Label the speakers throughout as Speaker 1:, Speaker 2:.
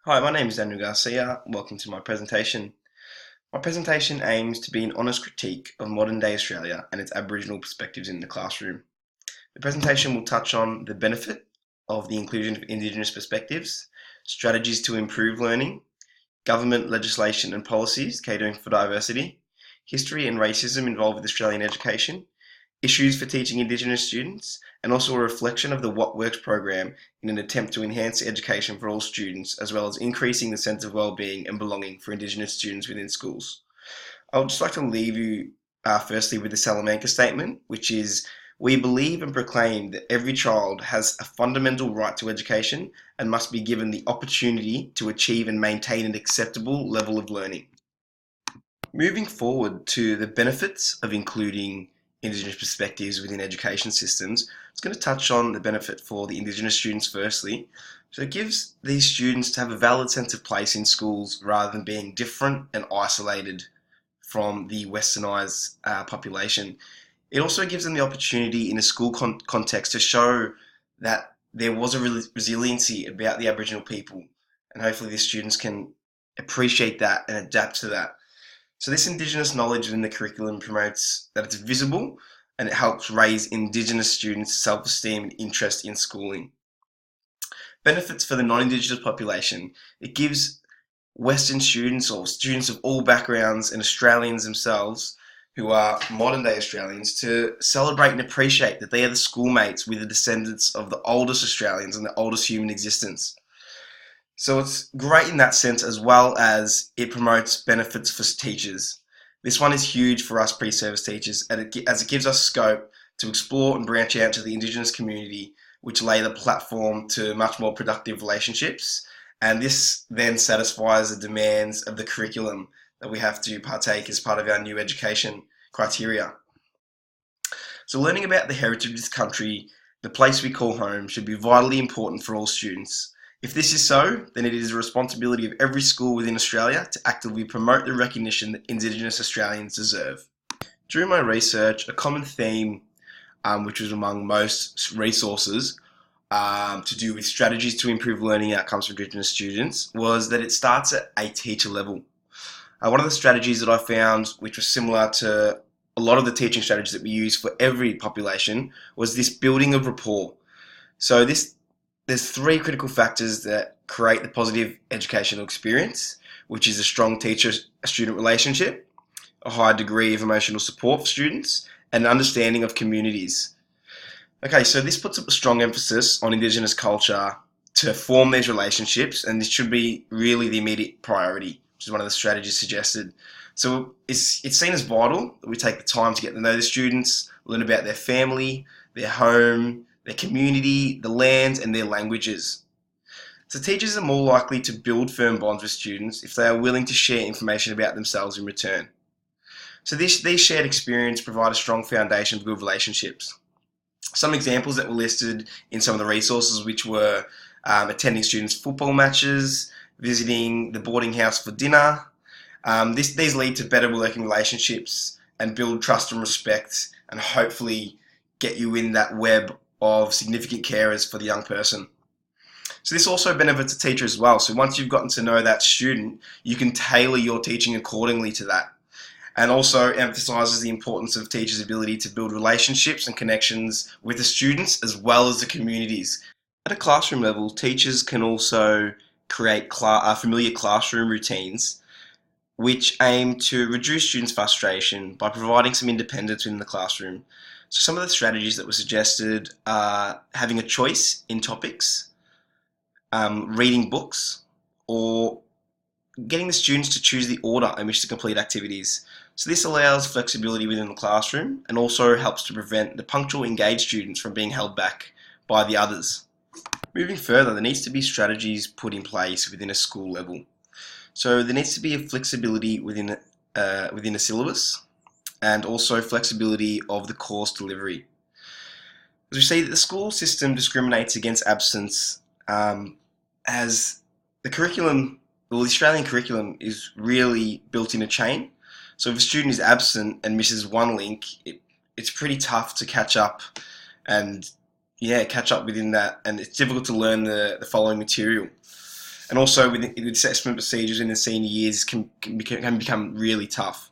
Speaker 1: Hi, my name is Daniel Garcia. Welcome to my presentation. My presentation aims to be an honest critique of modern day Australia and its Aboriginal perspectives in the classroom. The presentation will touch on the benefit of the inclusion of Indigenous perspectives, strategies to improve learning, government legislation and policies catering for diversity, history and racism involved with Australian education, issues for teaching Indigenous students, and also a reflection of the What Works program in an attempt to enhance education for all students, as well as increasing the sense of well-being and belonging for Indigenous students within schools. I would just like to leave you firstly with the Salamanca statement, which is, "We believe and proclaim that every child has a fundamental right to education and must be given the opportunity to achieve and maintain an acceptable level of learning." Moving forward to the benefits of including Indigenous perspectives within education systems, I was going to touch on the benefit for the Indigenous students firstly. So it gives these students to have a valid sense of place in schools rather than being different and isolated from the westernised population. It also gives them the opportunity in a school context to show that there was a resiliency about the Aboriginal people, and hopefully the students can appreciate that and adapt to that. So this Indigenous knowledge within the curriculum promotes that it's visible and it helps raise Indigenous students' self-esteem and interest in schooling. Benefits for the non-Indigenous population. It gives Western students or students of all backgrounds and Australians themselves who are modern day Australians to celebrate and appreciate that they are the schoolmates with the descendants of the oldest Australians and the oldest human existence. So it's great in that sense, as well as it promotes benefits for teachers. This one is huge for us pre-service teachers as it gives us scope to explore and branch out to the Indigenous community, which lay the platform to much more productive relationships. And this then satisfies the demands of the curriculum that we have to partake as part of our new education criteria. So learning about the heritage of this country, the place we call home, should be vitally important for all students. If this is so, then it is the responsibility of every school within Australia to actively promote the recognition that Indigenous Australians deserve. During my research, a common theme, which was among most resources, to do with strategies to improve learning outcomes for Indigenous students, was that it starts at a teacher level. One of the strategies that I found, which was similar to a lot of the teaching strategies that we use for every population, was this building of rapport. So there's three critical factors that create the positive educational experience, which is a strong teacher-student relationship, a high degree of emotional support for students, and an understanding of communities. Okay, so this puts a strong emphasis on Indigenous culture to form these relationships, and this should be really the immediate priority, which is one of the strategies suggested. So it's seen as vital that we take the time to get to know the students, learn about their family, their home, their community, the land, and their languages. So teachers are more likely to build firm bonds with students if they are willing to share information about themselves in return. So these shared experiences provide a strong foundation for good relationships. Some examples that were listed in some of the resources, which were attending students' football matches, visiting the boarding house for dinner. These lead to better working relationships and build trust and respect, and hopefully get you in that web of significant carers for the young person. So this also benefits a teacher as well. So once you've gotten to know that student, you can tailor your teaching accordingly to that. And also emphasises the importance of teachers' ability to build relationships and connections with the students as well as the communities. At a classroom level, teachers can also create familiar classroom routines which aim to reduce students' frustration by providing some independence within the classroom. So some of the strategies that were suggested are having a choice in topics, reading books, or getting the students to choose the order in which to complete activities. So this allows flexibility within the classroom and also helps to prevent the punctual, engaged students from being held back by the others. Moving further, there needs to be strategies put in place within a school level. So there needs to be a flexibility within a syllabus, and also flexibility of the course delivery. As we see that the school system discriminates against absence, as the curriculum, well, the Australian curriculum is really built in a chain. So if a student is absent and misses one link, it's pretty tough to catch up and catch up within that, and it's difficult to learn the following material. and also with assessment procedures in the senior years can become really tough.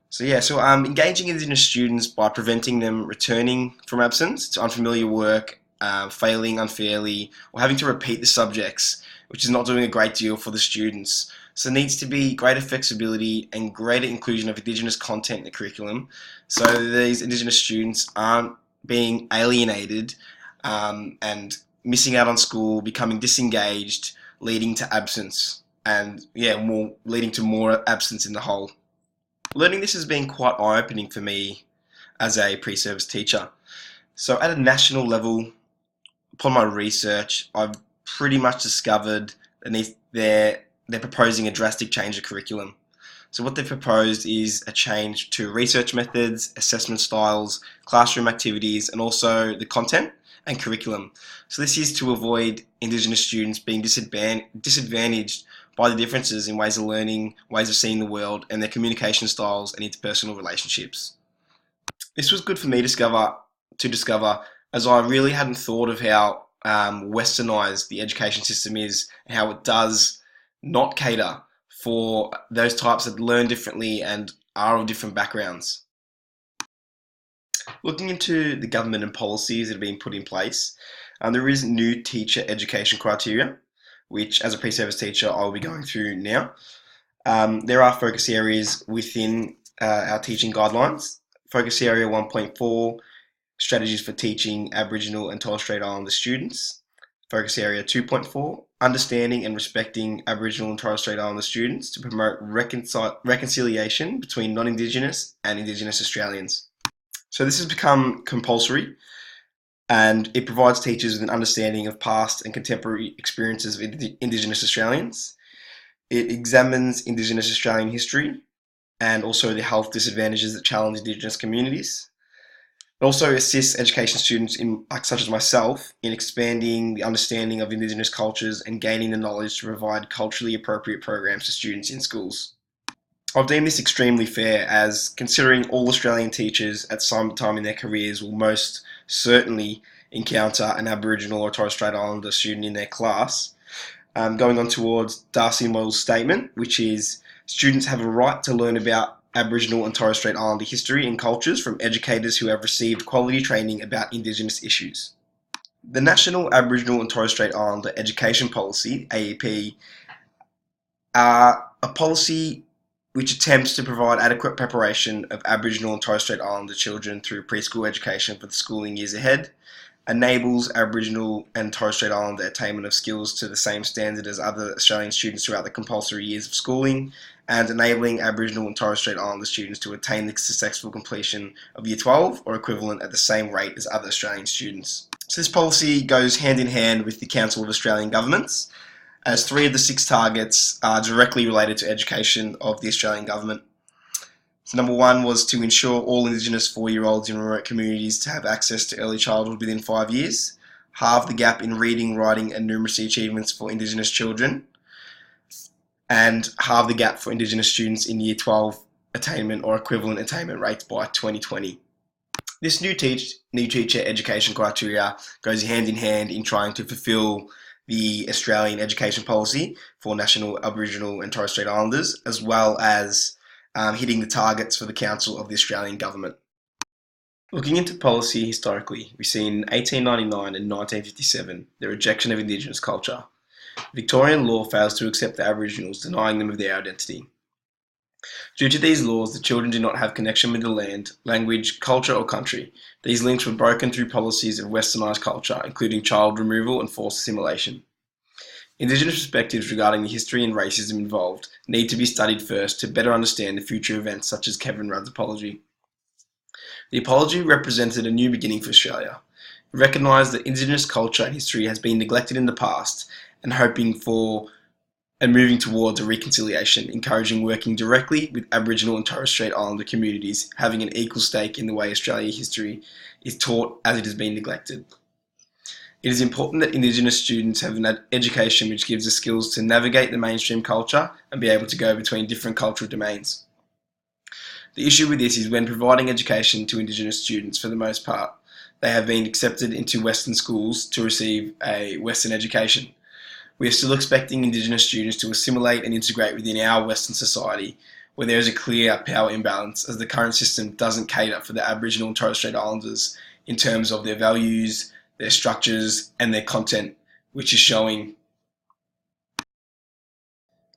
Speaker 1: So engaging Indigenous students by preventing them returning from absence to unfamiliar work, failing unfairly, or having to repeat the subjects, which is not doing a great deal for the students. So there needs to be greater flexibility and greater inclusion of Indigenous content in the curriculum, so these Indigenous students aren't being alienated and missing out on school, becoming disengaged, leading to absence, and leading to more absence in the whole. Learning this has been quite eye-opening for me as a pre-service teacher. So at a national level, upon my research, I've pretty much discovered that they're proposing a drastic change of curriculum. So what they've proposed is a change to research methods, assessment styles, classroom activities, and also the content and curriculum. So this is to avoid Indigenous students being disadvantaged by the differences in ways of learning, ways of seeing the world, and their communication styles and interpersonal relationships. This was good for me to discover, as I really hadn't thought of how westernized the education system is, and how it does not cater for those types that learn differently and are of different backgrounds. Looking into the government and policies that are being put in place, there is new teacher education criteria, which as a pre-service teacher I'll be going through now. There are focus areas within our teaching guidelines. Focus area 1.4, strategies for teaching Aboriginal and Torres Strait Islander students. Focus area 2.4, understanding and respecting Aboriginal and Torres Strait Islander students to promote reconciliation between non-Indigenous and Indigenous Australians. So this has become compulsory, and it provides teachers with an understanding of past and contemporary experiences of Indigenous Australians. It examines Indigenous Australian history and also the health disadvantages that challenge Indigenous communities. It also assists education students, such as myself, in expanding the understanding of Indigenous cultures and gaining the knowledge to provide culturally appropriate programs to students in schools. I've deemed this extremely fair, as considering all Australian teachers at some time in their careers will most certainly encounter an Aboriginal or Torres Strait Islander student in their class. Going on towards Darcy Moyle's statement, which is, students have a right to learn about Aboriginal and Torres Strait Islander history and cultures from educators who have received quality training about Indigenous issues. The National Aboriginal and Torres Strait Islander Education Policy, AEP, are a policy which attempts to provide adequate preparation of Aboriginal and Torres Strait Islander children through preschool education for the schooling years ahead, enables Aboriginal and Torres Strait Islander attainment of skills to the same standard as other Australian students throughout the compulsory years of schooling, and enabling Aboriginal and Torres Strait Islander students to attain the successful completion of Year 12 or equivalent at the same rate as other Australian students. So this policy goes hand in hand with the Council of Australian Governments, as 3 of the 6 targets are directly related to education of the Australian government. So number 1 was to ensure all Indigenous 4-year-olds in remote communities to have access to early childhood within 5 years, halve the gap in reading, writing and numeracy achievements for Indigenous children, and halve the gap for Indigenous students in Year 12 attainment or equivalent attainment rates by 2020. This new teacher education criteria goes hand in hand in trying to fulfil the Australian education policy for National Aboriginal and Torres Strait Islanders, as well as hitting the targets for the Council of the Australian Government. Looking into policy historically, we see in 1899 and 1957 the rejection of Indigenous culture. Victorian law fails to accept the Aboriginals, denying them of their identity. Due to these laws, the children do not have connection with the land, language, culture or country. These links were broken through policies of westernised culture, including child removal and forced assimilation. Indigenous perspectives regarding the history and racism involved need to be studied first to better understand the future events, such as Kevin Rudd's apology. The apology represented a new beginning for Australia. It recognised that Indigenous culture and history has been neglected in the past, and moving towards a reconciliation, encouraging working directly with Aboriginal and Torres Strait Islander communities, having an equal stake in the way Australian history is taught as it has been neglected. It is important that Indigenous students have an education which gives the skills to navigate the mainstream culture and be able to go between different cultural domains. The issue with this is when providing education to Indigenous students, for the most part, they have been accepted into Western schools to receive a Western education. We are still expecting Indigenous students to assimilate and integrate within our Western society, where there is a clear power imbalance, as the current system doesn't cater for the Aboriginal and Torres Strait Islanders in terms of their values, their structures, and their content, which is showing.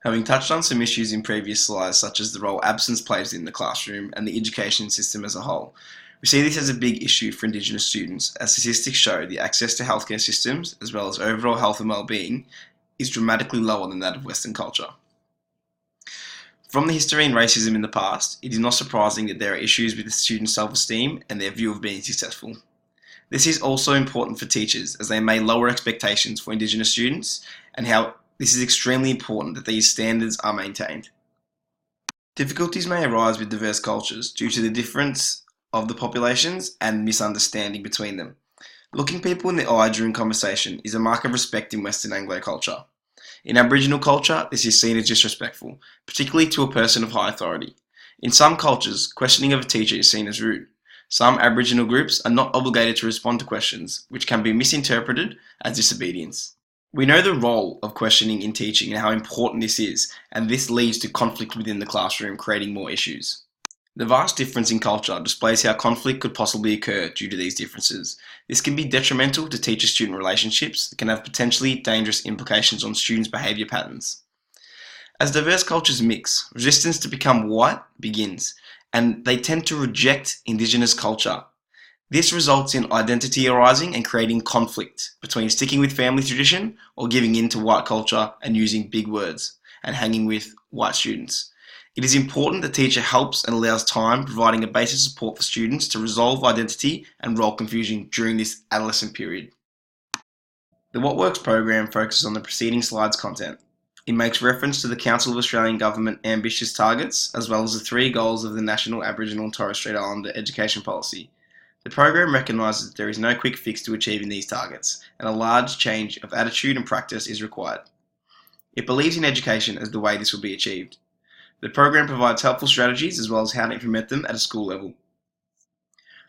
Speaker 1: Having touched on some issues in previous slides, such as the role absence plays in the classroom and the education system as a whole, we see this as a big issue for Indigenous students, as statistics show the access to healthcare systems, as well as overall health and well-being, is dramatically lower than that of Western culture. From the history and racism in the past, it is not surprising that there are issues with the students' self-esteem and their view of being successful. This is also important for teachers, as they may lower expectations for Indigenous students, and how this is extremely important that these standards are maintained. Difficulties may arise with diverse cultures due to the difference of the populations and misunderstanding between them. Looking people in the eye during conversation is a mark of respect in Western Anglo culture. In Aboriginal culture, this is seen as disrespectful, particularly to a person of high authority. In some cultures, questioning of a teacher is seen as rude. Some Aboriginal groups are not obligated to respond to questions, which can be misinterpreted as disobedience. We know the role of questioning in teaching and how important this is, and this leads to conflict within the classroom, creating more issues. The vast difference in culture displays how conflict could possibly occur due to these differences. This can be detrimental to teacher-student relationships that can have potentially dangerous implications on students' behaviour patterns. As diverse cultures mix, resistance to become white begins, and they tend to reject Indigenous culture. This results in identity arising and creating conflict between sticking with family tradition or giving in to white culture and using big words and hanging with white students. It is important that the teacher helps and allows time, providing a basic support for students to resolve identity and role confusion during this adolescent period. The What Works program focuses on the preceding slide's content. It makes reference to the Council of Australian Government ambitious targets, as well as the 3 goals of the National Aboriginal and Torres Strait Islander Education Policy. The program recognises that there is no quick fix to achieving these targets, and a large change of attitude and practice is required. It believes in education as the way this will be achieved. The program provides helpful strategies as well as how to implement them at a school level.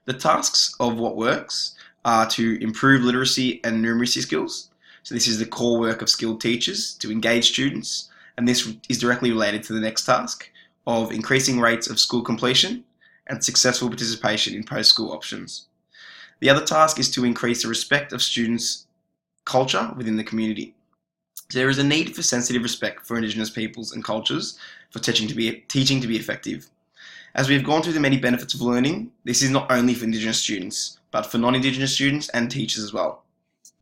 Speaker 1: The tasks of What Works are to improve literacy and numeracy skills. So this is the core work of skilled teachers to engage students, and this is directly related to the next task of increasing rates of school completion and successful participation in post-school options. The other task is to increase the respect of students' culture within the community. There is a need for sensitive respect for Indigenous peoples and cultures for teaching to be effective. As we have gone through the many benefits of learning, this is not only for Indigenous students, but for non-Indigenous students and teachers as well.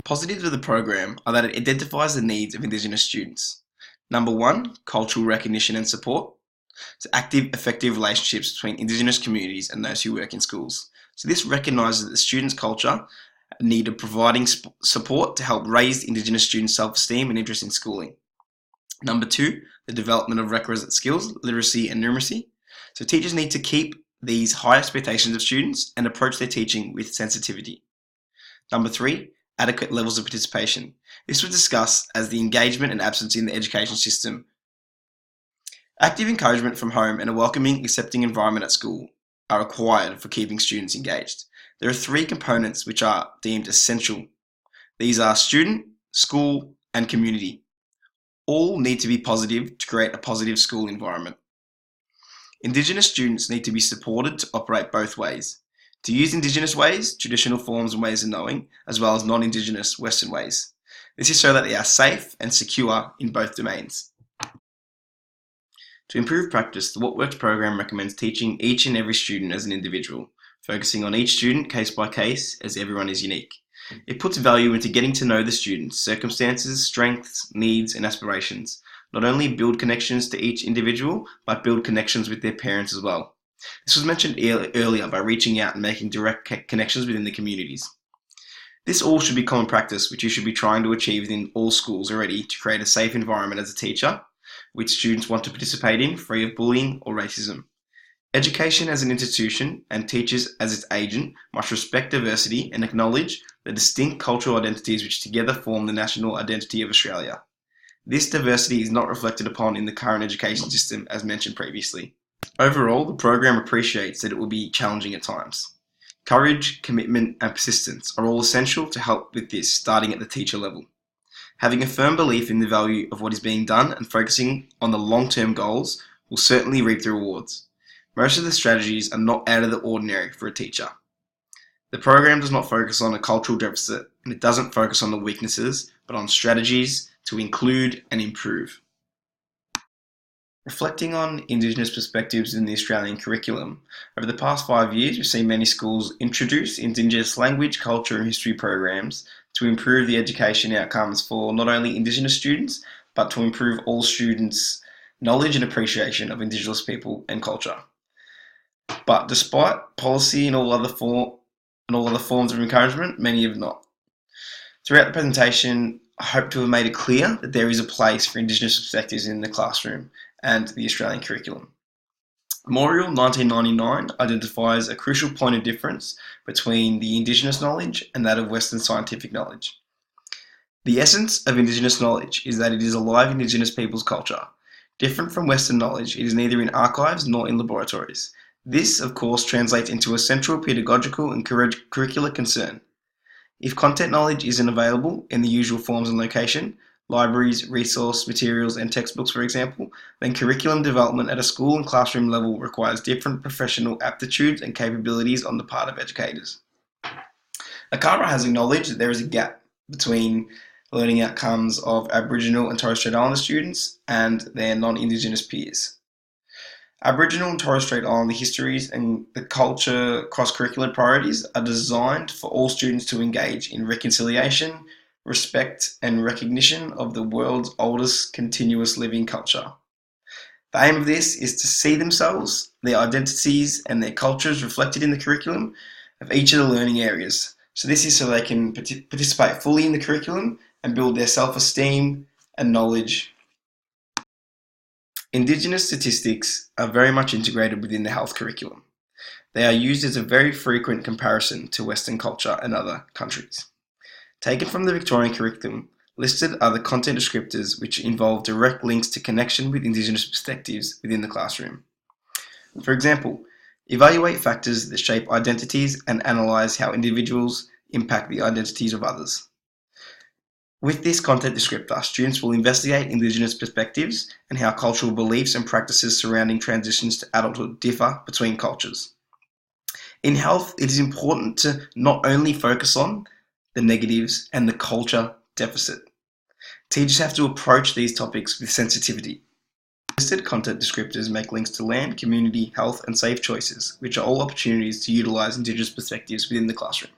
Speaker 1: Positives of the program are that it identifies the needs of Indigenous students. Number 1, cultural recognition and support. So active, effective relationships between Indigenous communities and those who work in schools. So this recognises that the students' culture need of providing support to help raise Indigenous students' self-esteem and interest in schooling. Number 2, the development of requisite skills, literacy and numeracy. So teachers need to keep these high expectations of students and approach their teaching with sensitivity. Number 3, adequate levels of participation. This was discussed as the engagement and absence in the education system. Active encouragement from home and a welcoming, accepting environment at school are required for keeping students engaged. There are 3 components which are deemed essential. These are student, school, and community. All need to be positive to create a positive school environment. Indigenous students need to be supported to operate both ways. To use Indigenous ways, traditional forms and ways of knowing, as well as non-Indigenous Western ways. This is so that they are safe and secure in both domains. To improve practice, the What Works program recommends teaching each and every student as an individual, focusing on each student case by case as everyone is unique. It puts value into getting to know the student's circumstances, strengths, needs and aspirations. Not only build connections to each individual, but build connections with their parents as well. This was mentioned earlier by reaching out and making direct connections within the communities. This all should be common practice, which you should be trying to achieve within all schools already to create a safe environment as a teacher, which students want to participate in, free of bullying or racism. Education as an institution and teachers as its agent must respect diversity and acknowledge the distinct cultural identities which together form the national identity of Australia. This diversity is not reflected upon in the current education system as mentioned previously. Overall, the program appreciates that it will be challenging at times. Courage, commitment and persistence are all essential to help with this, starting at the teacher level. Having a firm belief in the value of what is being done and focusing on the long-term goals will certainly reap the rewards. Most of the strategies are not out of the ordinary for a teacher. The program does not focus on a cultural deficit, and it doesn't focus on the weaknesses, but on strategies to include and improve. Reflecting on Indigenous perspectives in the Australian curriculum, over the past 5 years we've seen many schools introduce Indigenous language, culture and history programs to improve the education outcomes for not only Indigenous students, but to improve all students' knowledge and appreciation of Indigenous people and culture. But despite policy and all other forms of encouragement, many have not. Throughout the presentation, I hope to have made it clear that there is a place for Indigenous perspectives in the classroom and the Australian curriculum. Memorial 1999 identifies a crucial point of difference between the Indigenous knowledge and that of Western scientific knowledge. The essence of Indigenous knowledge is that it is a live Indigenous people's culture. Different from Western knowledge, it is neither in archives nor in laboratories. This, of course, translates into a central pedagogical and curricular concern. If content knowledge isn't available in the usual forms and location, libraries, resource materials and textbooks for example, then curriculum development at a school and classroom level requires different professional aptitudes and capabilities on the part of educators. ACARA has acknowledged that there is a gap between learning outcomes of Aboriginal and Torres Strait Islander students and their non-Indigenous peers. Aboriginal and Torres Strait Islander histories and the culture cross-curricular priorities are designed for all students to engage in reconciliation, respect and recognition of the world's oldest continuous living culture. The aim of this is to see themselves, their identities and their cultures reflected in the curriculum of each of the learning areas. So this is so they can participate fully in the curriculum and build their self-esteem and knowledge. Indigenous statistics are very much integrated within the health curriculum. They are used as a very frequent comparison to Western culture and other countries. Taken from the Victorian curriculum, listed are the content descriptors which involve direct links to connection with Indigenous perspectives within the classroom. For example, evaluate factors that shape identities and analyse how individuals impact the identities of others. With this content descriptor, students will investigate Indigenous perspectives and how cultural beliefs and practices surrounding transitions to adulthood differ between cultures. In health, it is important to not only focus on the negatives and the culture deficit. Teachers have to approach these topics with sensitivity. Listed content descriptors make links to land, community, health and safe choices, which are all opportunities to utilise Indigenous perspectives within the classroom.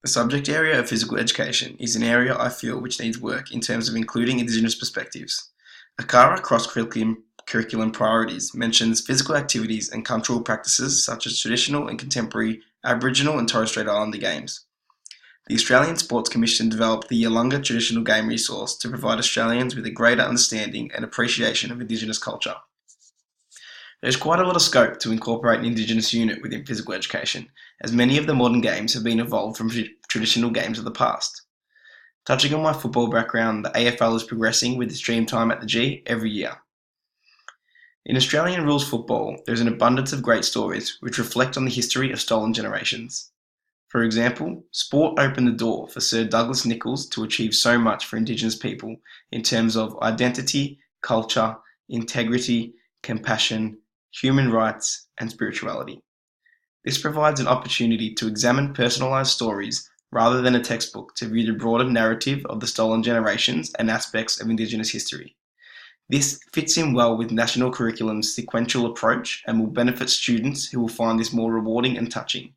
Speaker 1: The subject area of physical education is an area I feel which needs work in terms of including Indigenous perspectives. ACARA cross-curriculum priorities mentions physical activities and cultural practices such as traditional and contemporary Aboriginal and Torres Strait Islander games. The Australian Sports Commission developed the Yalunga Traditional Game Resource to provide Australians with a greater understanding and appreciation of Indigenous culture. There is quite a lot of scope to incorporate an Indigenous unit within physical education, as many of the modern games have been evolved from traditional games of the past. Touching on my football background, the AFL is progressing with its Dream Time at the G every year. In Australian rules football, there is an abundance of great stories which reflect on the history of stolen generations. For example, sport opened the door for Sir Douglas Nicholls to achieve so much for Indigenous people in terms of identity, culture, integrity, compassion, human rights, and spirituality. This provides an opportunity to examine personalised stories rather than a textbook to view the broader narrative of the stolen generations and aspects of Indigenous history. This fits in well with national curriculum's sequential approach and will benefit students who will find this more rewarding and touching.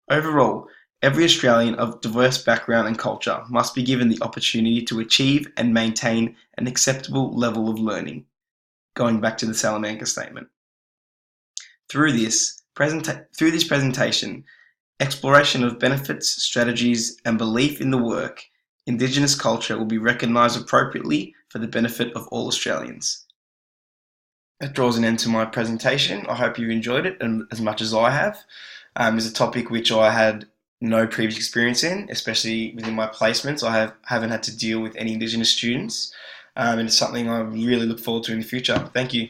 Speaker 1: Overall, every Australian of diverse background and culture must be given the opportunity to achieve and maintain an acceptable level of learning, going back to the Salamanca Statement. Through this presentation, exploration of benefits, strategies, and belief in the work, Indigenous culture will be recognised appropriately for the benefit of all Australians. That draws an end to my presentation. I hope you enjoyed it as much as I have. It's a topic which I had no previous experience in, especially within my placements. I haven't had to deal with any Indigenous students, and it's something I really look forward to in the future. Thank you.